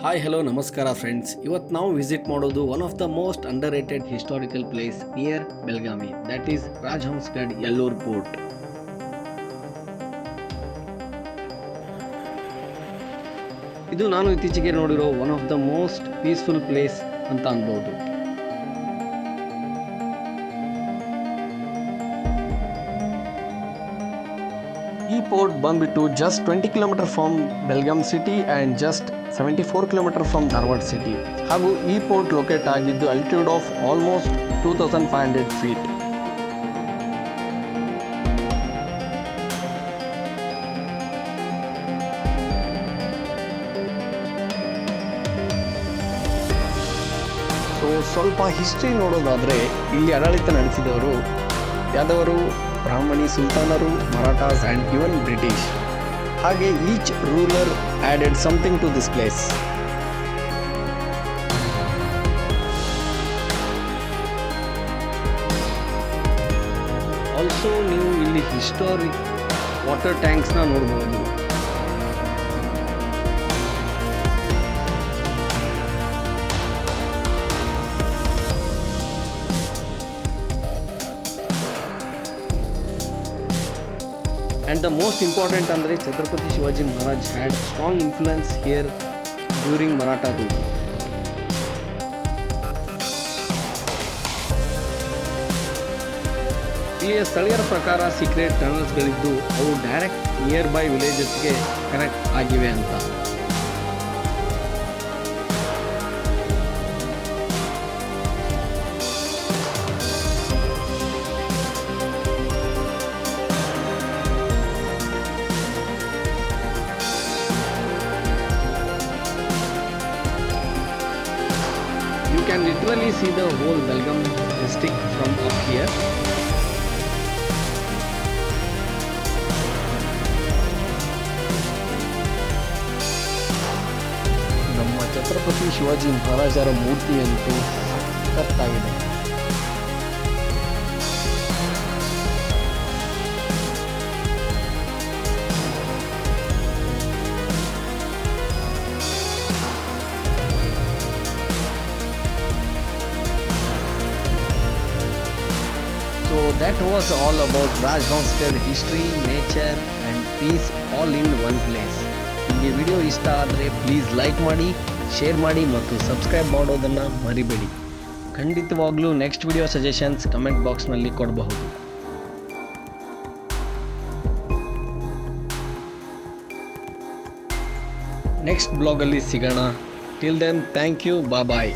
Hi hello ನಮಸ್ಕಾರ friends. ಇವತ್ತು ನಾವು ವಿಸಿಟ್ ಮಾಡೋದು one of the most underrated historical place near Belagavi, that is Rajhansgad Yellur fort. ಇದು ನಾನು ಇತ್ತೀಚೆಗೆ ನೋಡಿರೋ one of the most peaceful place ಅಂತ ಅನ್ಬೋದು. ಈ ಪೋರ್ಟ್ ಬಂದ್ಬಿಟ್ಟು just 20 kilometre from Belgaum city and just 74 kilometre from Dharwad city. ಹಾಗೂ ಈ ಪೋರ್ಟ್ ಲೊಕೇಟ್ ಆಗಿದ್ದು altitude of almost 2500 feet. So ಸ್ವಲ್ಪ ಹಿಸ್ಟ್ರಿ ನೋಡೋದಾದರೆ ಇಲ್ಲಿ ಆಡಳಿತ ನಡೆಸಿದವರು ಯಾದವರು, ಬ್ರಾಹ್ಮಣಿ ಸುಲ್ತಾನರು, ಮರಾಠಾಸ್ ಆ್ಯಂಡ್ ಇವನ್ ಬ್ರಿಟಿಷ್. ಹಾಗೆ each ruler added something to this place. Also ನೀವು ಇಲ್ಲಿ ಹಿಸ್ಟಾರಿಕ್ ವಾಟರ್ ಟ್ಯಾಂಕ್ಸ್ನ ನೋಡ್ಬೋದು. And the most important ಅಂದರೆ Chhatrapati Shivaji Maharaj had strong influence here during Maratha rule. ಇಲ್ಲಿಯ ಸ್ಥಳೀಯರ ಪ್ರಕಾರ ಸೀಕ್ರೆಟ್ ಟನಲ್ಸ್ಗಳಿದ್ದು ಅವು ಡೈರೆಕ್ಟ್ ನಿಯರ್ ಬೈ ವಿಲೇಜಸ್ಗೆ ಕನೆಕ್ಟ್ ಆಗಿವೆ ಅಂತ. You can literally see the whole Belgaum district from up here. ನಮ್ಮ ಛತ್ರಪತಿ ಶಿವಾಜಿ ಮಹಾರಾಜರ ಮೂರ್ತಿಯಂತೂ ಸಖತ್ತಾಗಿದೆ. So that was all about Rajhans history, nature and peace all in one place. ನಿಮಗೆ ವಿಡಿಯೋ ಇಷ್ಟ ಆದರೆ please like ಮಾಡಿ, share ಮಾಡಿ ಮತ್ತು ಸಬ್ಸ್ಕ್ರೈಬ್ ಮಾಡೋದನ್ನು ಮರಿಬೇಡಿ. ಖಂಡಿತವಾಗ್ಲೂ ನೆಕ್ಸ್ಟ್ ವಿಡಿಯೋ ಸಜೆಷನ್ಸ್ ಕಮೆಂಟ್ ಬಾಕ್ಸ್ನಲ್ಲಿ ಕೊಡಬಹುದು. ನೆಕ್ಸ್ಟ್ ಬ್ಲಾಗಲ್ಲಿ ಸಿಗೋಣ. Till then thank you, bye.